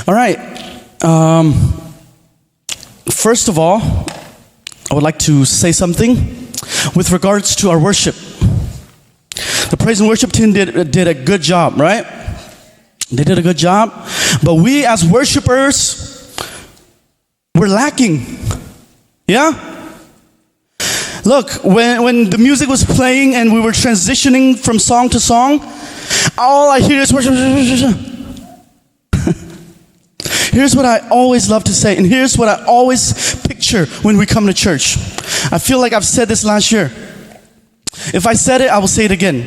All right. First of all, I would like to say something with regards to our worship. The praise and worship team did a good job, right? They did a good job. But we as worshipers, we're lacking. Yeah? Look, when the music was playing and we were transitioning from song to song, all I hear is worship. Here's what I always love to say, and here's what I always picture when we come to church. I feel like I've said this last year. If I said it, I will say it again.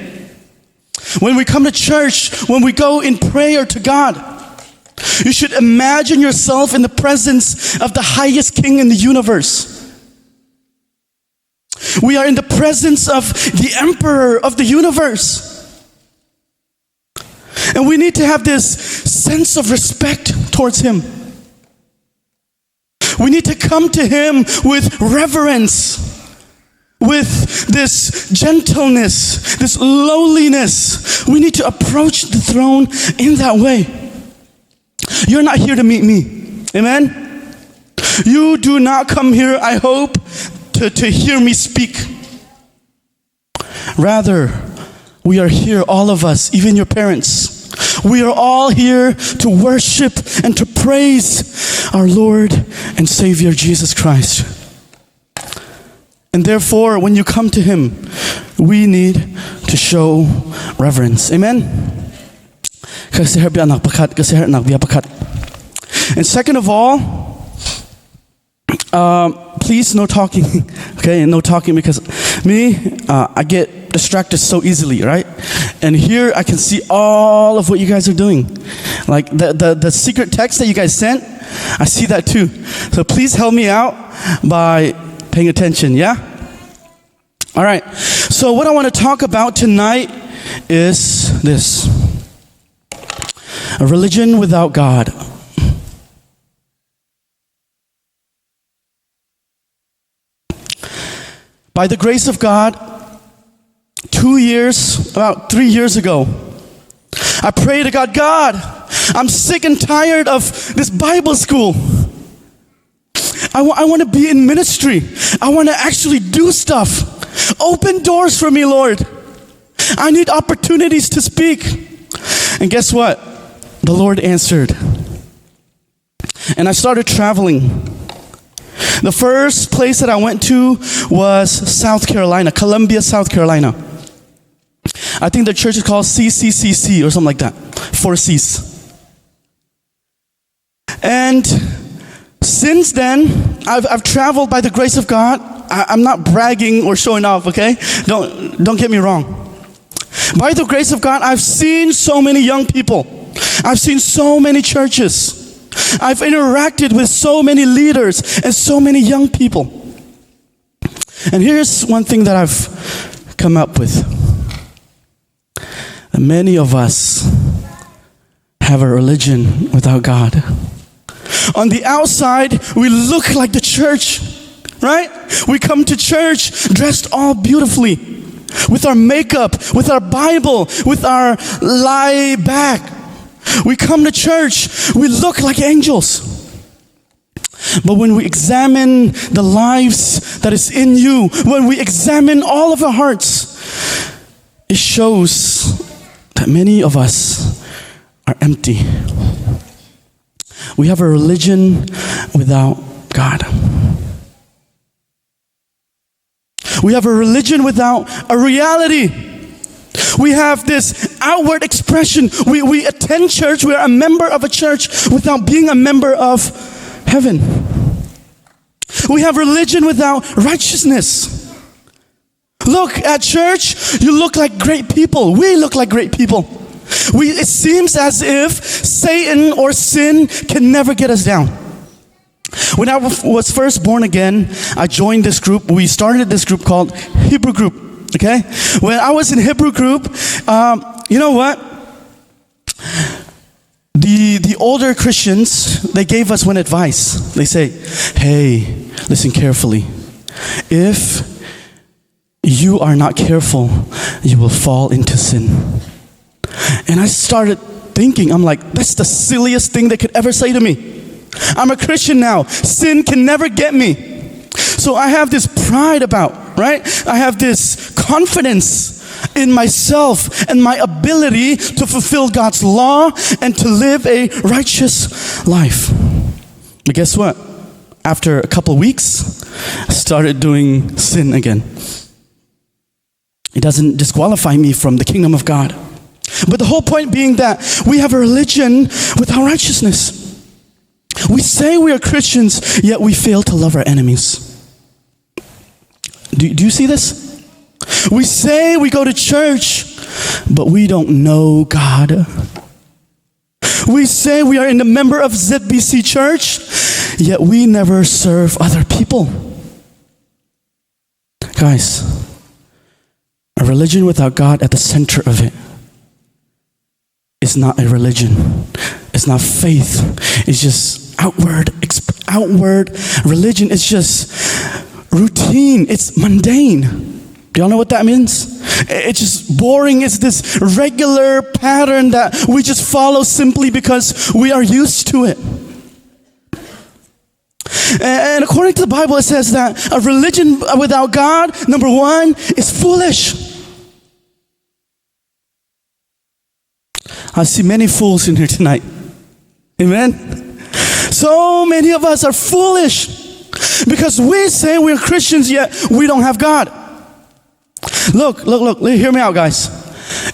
When we come to church, when we go in prayer to God, you should imagine yourself in the presence of the highest king in the universe. We are in the presence of the emperor of the universe. And we need to have this sense of respect towards him. We need to come to him with reverence, with this gentleness, this lowliness. We need to approach the throne in that way. You're not here to meet me. Amen? You do not come here, I hope, to hear me speak. Rather, we are here, all of us, even your parents. We are all here to worship and to praise our Lord and Savior Jesus Christ. And therefore, when you come to him, we need to show reverence. Amen? And second of all, please no talking. Okay, no talking, because me, I get distracted so easily, right? And here I can see all of what you guys are doing. Like the secret text that you guys sent, I see that too. So please help me out by paying attention, yeah? All right. So what I want to talk about tonight is this: a religion without God. By the grace of God, about 3 years ago, I prayed to God, God, I'm sick and tired of this Bible school. I want to be in ministry. I want to actually do stuff. Open doors for me, Lord. I need opportunities to speak. And guess what? The Lord answered. And I started traveling. The first place that I went to was South Carolina, Columbia, South Carolina. I think the church is called CCCC or something like that. 4 C's. And since then, I've traveled by the grace of God. I'm not bragging or showing off, okay? Don't get me wrong. By the grace of God, I've seen so many young people. I've seen so many churches. I've interacted with so many leaders and so many young people. And here's one thing that I've come up with. Many of us have a religion without God. On the outside, we look like the church, right? We come to church dressed all beautifully, with our makeup, with our Bible, with our lie back. We come to church, we look like angels. But when we examine the lives that is in you, when we examine all of our hearts, it shows that many of us are empty. We have a religion without God. We have a religion without a reality. We have this outward expression. We attend church. We are a member of a church without being a member of heaven. We have religion without righteousness. Look, at church, you look like great people. We look like great people. It seems as if Satan or sin can never get us down. When I was first born again, I joined this group. We started this group called Hebrew Group. Okay? When I was in Hebrew group, you know what? The older Christians, they gave us one advice. They say, hey, listen carefully. If you are not careful, you will fall into sin. And I started thinking, I'm like, that's the silliest thing they could ever say to me. I'm a Christian now. Sin can never get me. So I have this pride about, right? I have this confidence in myself and my ability to fulfill God's law and to live a righteous life. But guess what? After a couple weeks, I started doing sin again. It doesn't disqualify me from the kingdom of God. But the whole point being that we have a religion without righteousness. We say we are Christians, yet we fail to love our enemies. Do you see this? We say we go to church, but we don't know God. We say we are a member of ZBC Church, yet we never serve other people. Guys, a religion without God at the center of it is not a religion. It's not faith. It's just outward religion. It's just routine. It's mundane. Do y'all know what that means? It's just boring. It's this regular pattern that we just follow simply because we are used to it. And according to the Bible, it says that a religion without God, number one, is foolish. I see many fools in here tonight. Amen? So many of us are foolish because we say we're Christians, yet we don't have God. Look, hear me out, guys.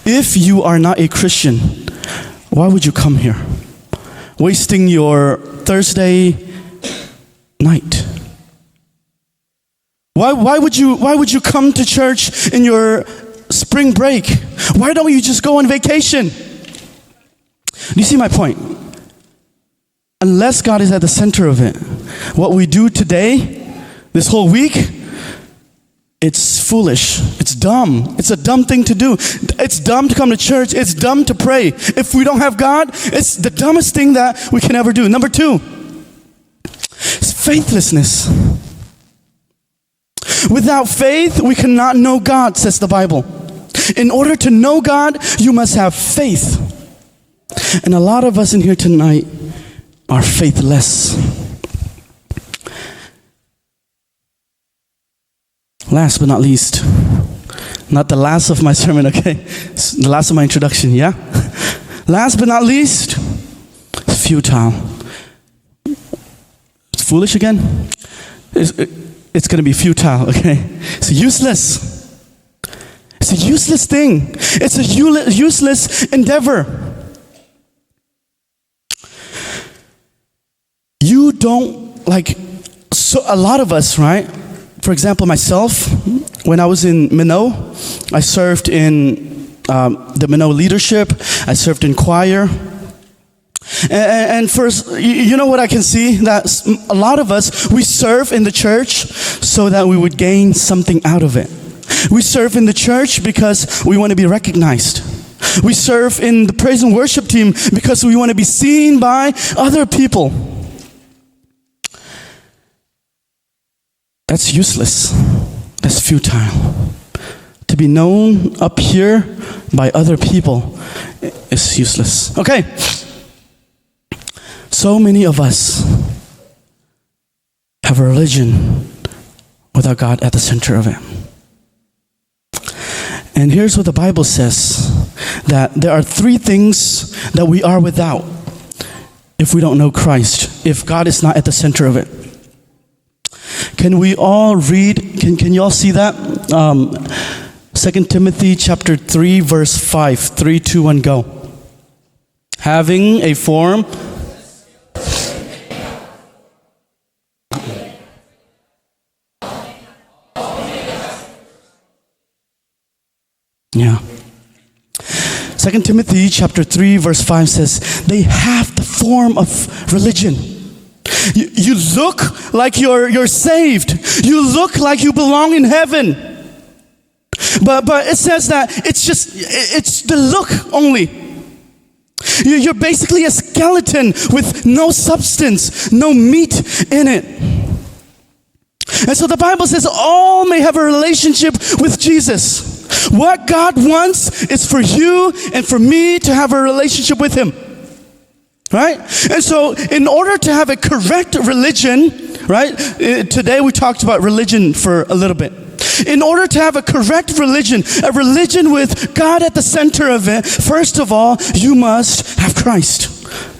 If you are not a Christian, why would you come here? Wasting your Thursday night. Why would you come to church in your spring break? Why don't you just go on vacation? Do you see my point? Unless God is at the center of it, what we do today, this whole week, it's foolish. It's dumb. It's a dumb thing to do. It's dumb to come to church. It's dumb to pray. If we don't have God, it's the dumbest thing that we can ever do. Number two, it's faithlessness. Without faith, we cannot know God, says the Bible. In order to know God, you must have faith. And a lot of us in here tonight are faithless. Last but not least, not the last of my sermon, okay? It's the last of my introduction, yeah? Last but not least, it's futile. It's foolish again? It's going to be futile, okay? It's useless. It's a useless thing. It's a useless endeavor. You don't, so a lot of us, right? For example, myself, when I was in Minot, I served in the Minot leadership. I served in choir. And first, you know what I can see? That a lot of us, we serve in the church so that we would gain something out of it. We serve in the church because we want to be recognized. We serve in the praise and worship team because we want to be seen by other people. That's useless. That's futile. To be known up here by other people is useless. Okay. So many of us have a religion without God at the center of it. And here's what the Bible says, that there are three things that we are without if we don't know Christ, if God is not at the center of it. Can we all read, can you all see that? 2 Timothy chapter 3, verse 5. 3, 2, 1, go. Having a form. Yeah. 2 Timothy chapter 3, verse 5 says, they have the form of religion. You look like you're saved. You look like you belong in heaven. But it says that it's the look only. You're basically a skeleton with no substance, no meat in it. And so the Bible says all may have a relationship with Jesus. What God wants is for you and for me to have a relationship with Him. right? And so in order to have a correct religion, right? Today we talked about religion for a little bit. In order to have a correct religion, a religion with God at the center of it, first of all, you must have Christ.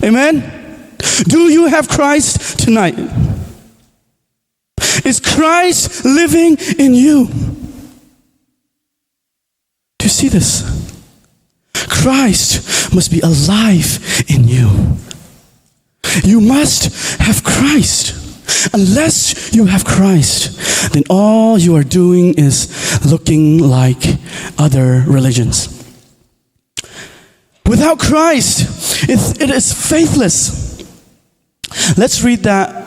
Amen? Do you have Christ tonight? Is Christ living in you? Do you see this? Christ must be alive in you. You must have Christ. Unless you have Christ, then all you are doing is looking like other religions. Without Christ, it is faithless. Let's read that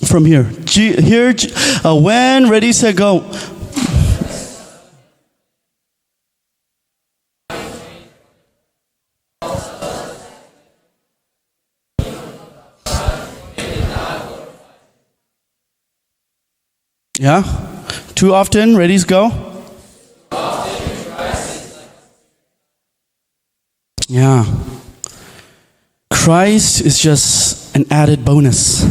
from here. When ready, set, go. Yeah? Too often, ready, go. Yeah. Christ is just an added bonus.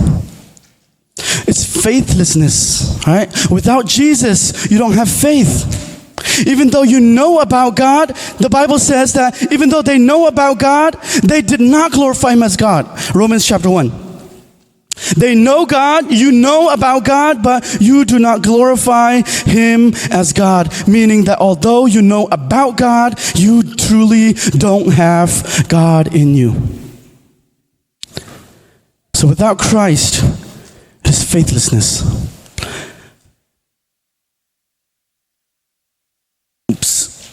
It's faithlessness, right? Without Jesus, you don't have faith. Even though you know about God, the Bible says that even though they know about God, they did not glorify Him as God. Romans chapter 1. They know God, you know about God, but you do not glorify Him as God. Meaning that although you know about God, you truly don't have God in you. So without Christ, it is faithlessness. Oops.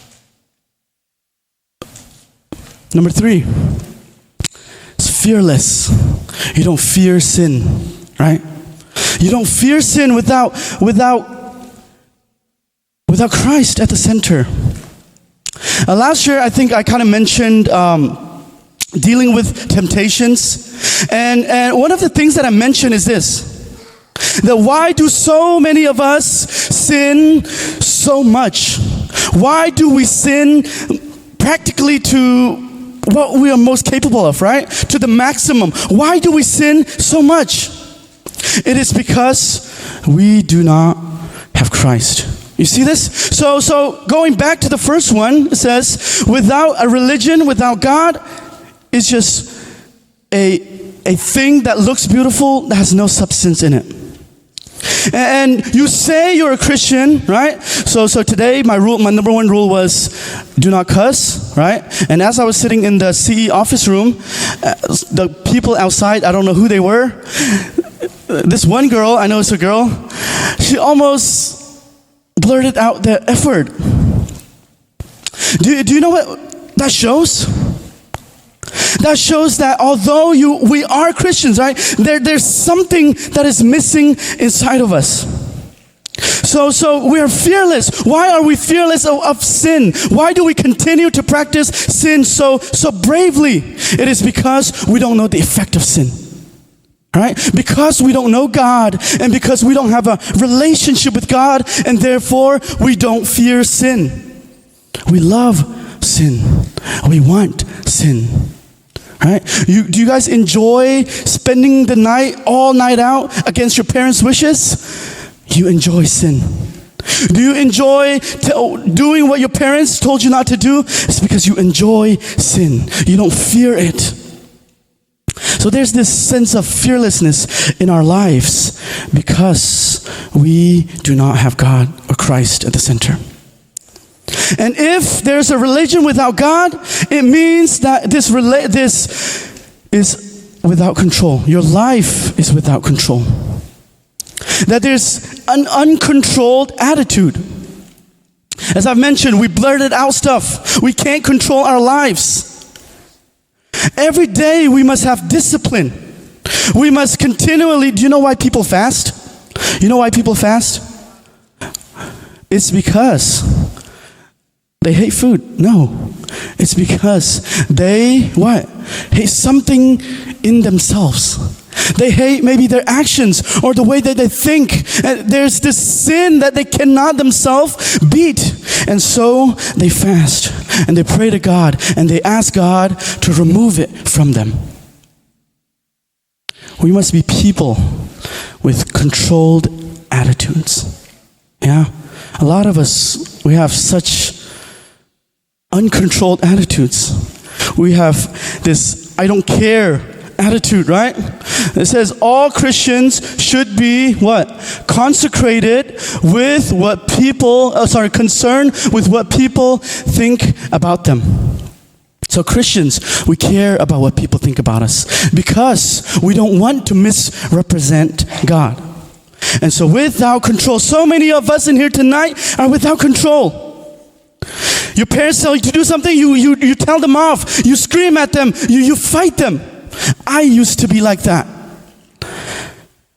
Number 3. It's fearless. You don't fear sin, right? You don't fear sin without Christ at the center. Last year, I think I kind of mentioned dealing with temptations. And one of the things that I mentioned is this. That why do so many of us sin so much? Why do we sin practically to what we are most capable of, right? To the maximum. Why do we sin so much? It is because we do not have Christ. You see this? So going back to the first one, it says, without a religion, without God, it's just a thing that looks beautiful that has no substance in it. And you say you're a Christian, right? So today my number one rule was do not cuss, right? And as I was sitting in the CE office room, the people outside, I don't know who they were. This one girl, I know it's a girl, she almost blurted out the F word. Do you know what that shows? That shows that although we are Christians, right? There's something that is missing inside of us. So we are fearless. Why are we fearless of sin? Why do we continue to practice sin so bravely? It is because we don't know the effect of sin. Right? Because we don't know God, and because we don't have a relationship with God, and therefore we don't fear sin. We love sin. We want sin. Right? Do you guys enjoy spending the night, all night out against your parents' wishes? You enjoy sin. Do you enjoy doing what your parents told you not to do? It's because you enjoy sin. You don't fear it. So there's this sense of fearlessness in our lives because we do not have God or Christ at the center. And if there's a religion without God, it means that this is without control. Your life is without control. That there's an uncontrolled attitude. As I've mentioned, we blurted out stuff. We can't control our lives. Every day we must have discipline. We must continually, do you know why people fast? You know why people fast? It's because they hate food. No. It's because they, hate something in themselves. They hate maybe their actions or the way that they think. There's this sin that they cannot themselves beat. And so they fast and they pray to God and they ask God to remove it from them. We must be people with controlled attitudes. Yeah? A lot of us, we have such uncontrolled attitudes. We have this I don't care attitude, right? It says all Christians should be what? Consecrated with what people, concerned with what people think about them. So Christians, we care about what people think about us because we don't want to misrepresent God. And so without control, so many of us in here tonight are without control. Your parents tell you to do something, you tell them off. You scream at them, you fight them. I used to be like that.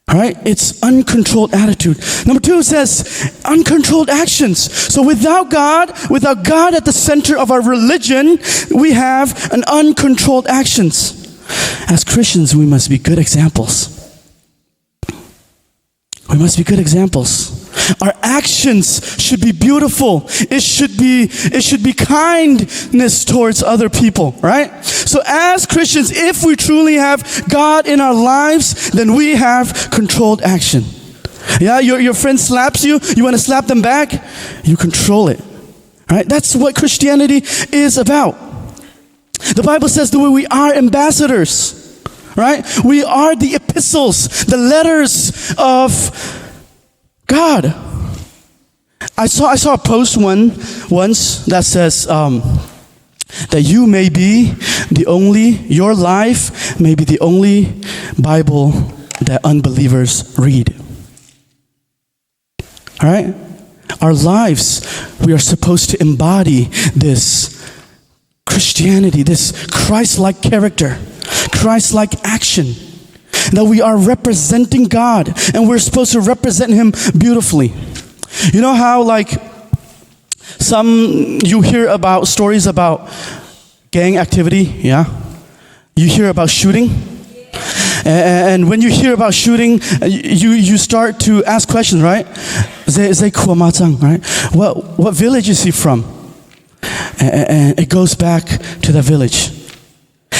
All right? It's uncontrolled attitude. Number 2 says uncontrolled actions. So without God at the center of our religion, we have an uncontrolled actions. As Christians, we must be good examples. We must be good examples. Our actions should be beautiful. It should be kindness towards other people, right? So as Christians, if we truly have God in our lives, then we have controlled action. Yeah, your friend slaps you, you want to slap them back, you control it. Right? That's what Christianity is about. The Bible says that we are ambassadors. Right? We are the epistles, the letters of God. I saw a post once that says that you may be your life may be the only Bible that unbelievers read. All right? Our lives, we are supposed to embody this Christianity, this Christ-like character, Christ-like action. That we are representing God and we're supposed to represent Him beautifully. You know how you hear about stories about gang activity, yeah? You hear about shooting. And when you hear about shooting, you start to ask questions, right? Right? What village is he from? And it goes back to that village.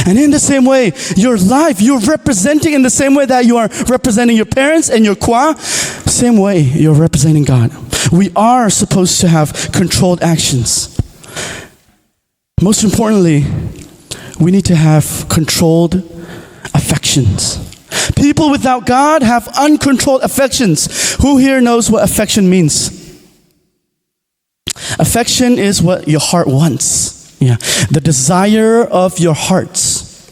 And in the same way, your life, you're representing in the same way that you are representing your parents and your kwa, same way you're representing God. We are supposed to have controlled actions. Most importantly, we need to have controlled affections. People without God have uncontrolled affections. Who here knows what affection means? Affection is what your heart wants. Yeah, the desire of your hearts.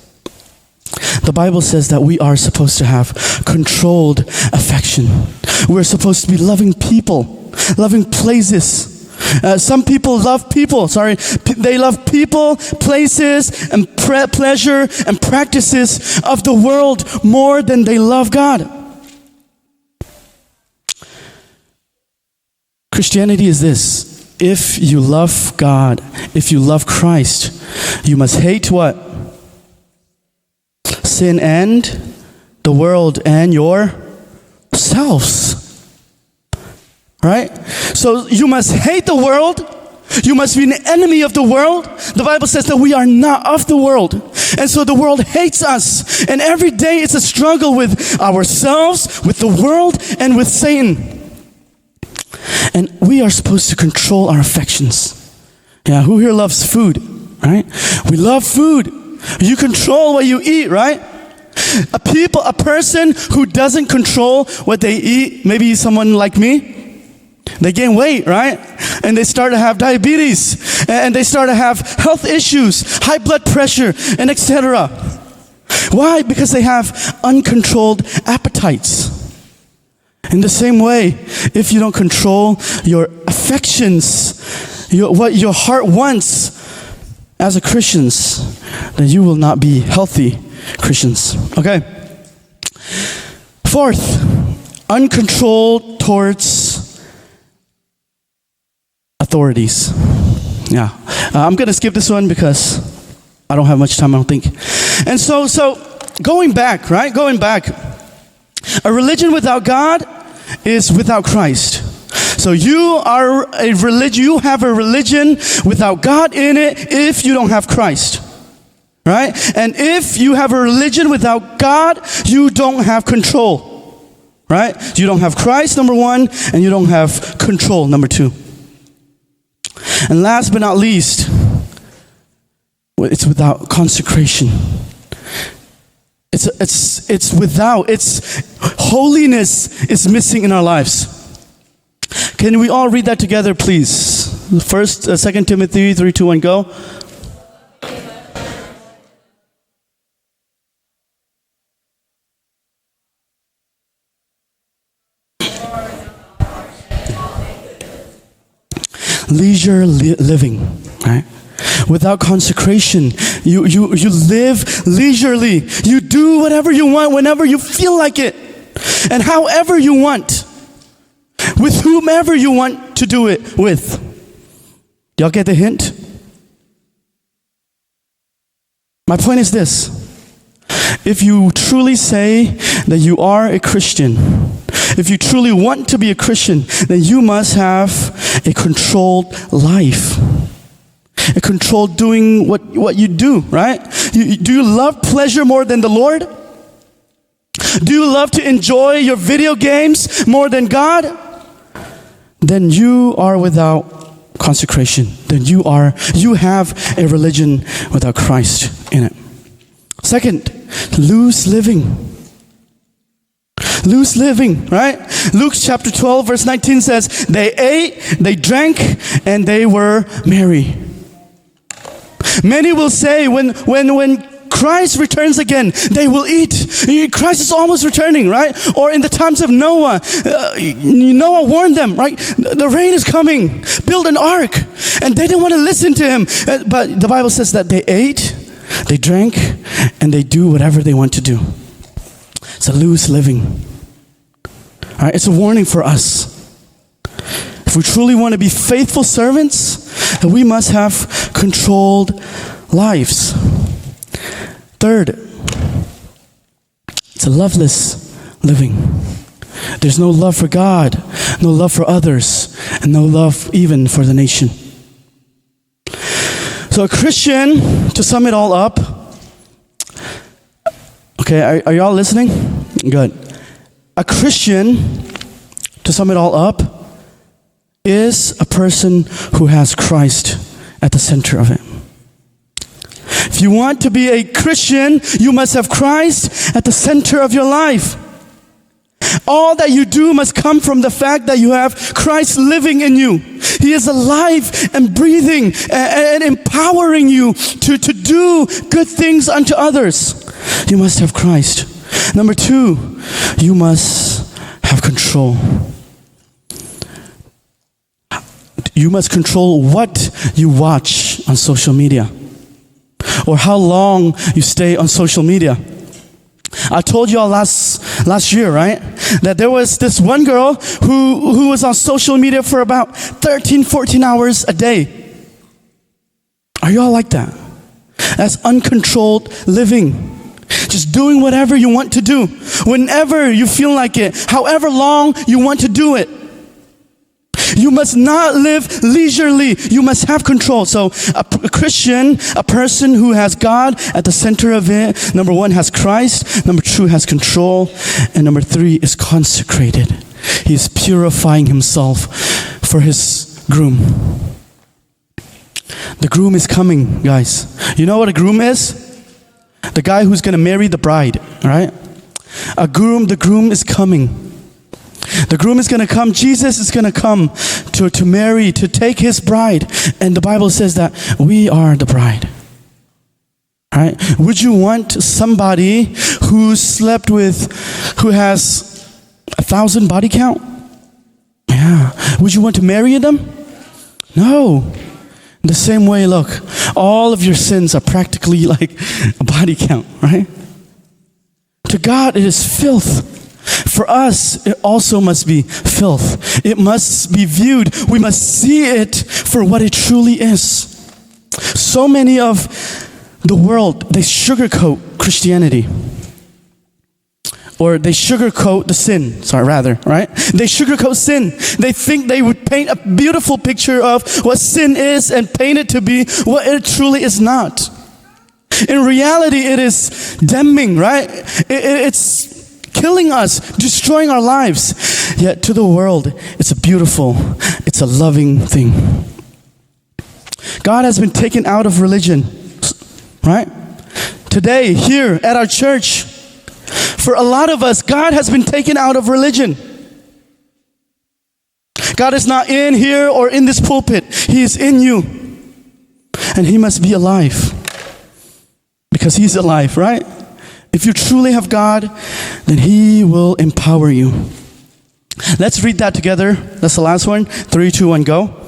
The Bible says that we are supposed to have controlled affection. We're supposed to be loving people, loving places. Some people love people, they love people, places, and pleasure and practices of the world more than they love God. Christianity is this. If you love God, if you love Christ, you must hate what? Sin and the world and yourselves. Right? So you must hate the world. You must be an enemy of the world. The Bible says that we are not of the world. And so the world hates us. And every day it's a struggle with ourselves, with the world, and with Satan. And we are supposed to control our affections. Yeah, who here loves food, right? We love food. You control what you eat, right? A person who doesn't control what they eat, maybe someone like me, they gain weight, right? And they start to have diabetes, and they start to have health issues, high blood pressure, and etc. Why? Because they have uncontrolled appetites. In the same way, if you don't control your affections, what your heart wants as a Christians, then you will not be healthy Christians. Okay. 4th, uncontrolled towards authorities. Yeah. I'm going to skip this one because I don't have much time, I don't think. And so going back, right? Going back. A religion without God is without Christ. So you have a religion without God in it if you don't have Christ. Right? And if you have a religion without God, you don't have control. Right? You don't have Christ, number one, and you don't have control, number two. And last but not least, it's without consecration. It's holiness is missing in our lives. Can we all read that together, please? First, 2 Timothy 3, 2, 1, go. Leisure living, right? Without consecration, you live leisurely. You do whatever you want, whenever you feel like it, and however you want, with whomever you want to do it with. Y'all get the hint? My point is this. If you truly say that you are a Christian, if you truly want to be a Christian, then you must have a controlled life. A controlled doing what you do, right? Do you love pleasure more than the Lord? Do you love to enjoy your video games more than God? Then you are without consecration. Then you have a religion without Christ in it. Second, loose living. Loose living, right? Luke chapter 12 verse 19 says, they ate, they drank, and they were merry. Many will say when Christ returns again, they will eat. Christ is almost returning, right? Or in the times of Noah, Noah warned them, right? The rain is coming. Build an ark. And they didn't want to listen to him. But the Bible says that they ate, they drank, and they do whatever they want to do. It's a loose living. All right, it's a warning for us. If we truly want to be faithful servants, then we must have controlled lives. Third, it's a loveless living. There's no love for God, no love for others, and no love even for the nation. So a Christian, to sum it all up, okay, are y'all listening? Good. A Christian, to sum it all up, is a person who has Christ at the center of it. If you want to be a Christian, you must have Christ at the center of your life. All that you do must come from the fact that you have Christ living in you. He is alive and breathing and empowering you to do good things unto others. You must have Christ. Number two, you must have control. You must control what you watch on social media, or how long you stay on social media. I told you all last year, right? That there was this one girl who was on social media for about 13, 14 hours a day. Are you all like that? That's uncontrolled living. Just doing whatever you want to do, whenever you feel like it, however long you want to do it. You must not live leisurely. You must have control. So a Christian, a person who has God at the center of it, number one, has Christ. Number two, has control. And number three, is consecrated. He is purifying himself for his groom. The groom is coming, guys. You know what a groom is? The guy who's going to marry the bride, right? The groom is coming. The groom is going to come. Jesus is going to come to marry, to take his bride. And the Bible says that we are the bride. Right? Would you want somebody who has 1,000 body count? Yeah. Would you want to marry them? No. The same way, look, all of your sins are practically like a body count, right? To God, it is filth. For us, it also must be filth. It must be viewed. We must see it for what it truly is. So many of the world, they sugarcoat Christianity. or they sugarcoat the sin. Right? They sugarcoat sin. They think they would paint a beautiful picture of what sin is and paint it to be what it truly is not. In reality, it is damning, right? It's killing us, destroying our lives. Yet to the world, it's a loving thing. God has been taken out of religion, right? Today, here at our church, for a lot of us, God has been taken out of religion. God is not in here or in this pulpit. He is in you. And He must be alive. Because He's alive, right? If you truly have God, then He will empower you. Let's read that together. That's the last one. 3, 2, 1, go.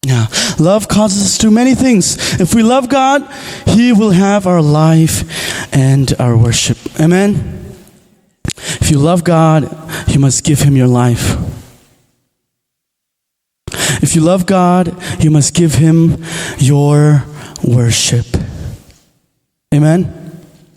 Yeah. Love causes us to do many things. If we love God, He will have our life and our worship. Amen? If you love God, you must give Him your life. If you love God, you must give Him your worship. Amen?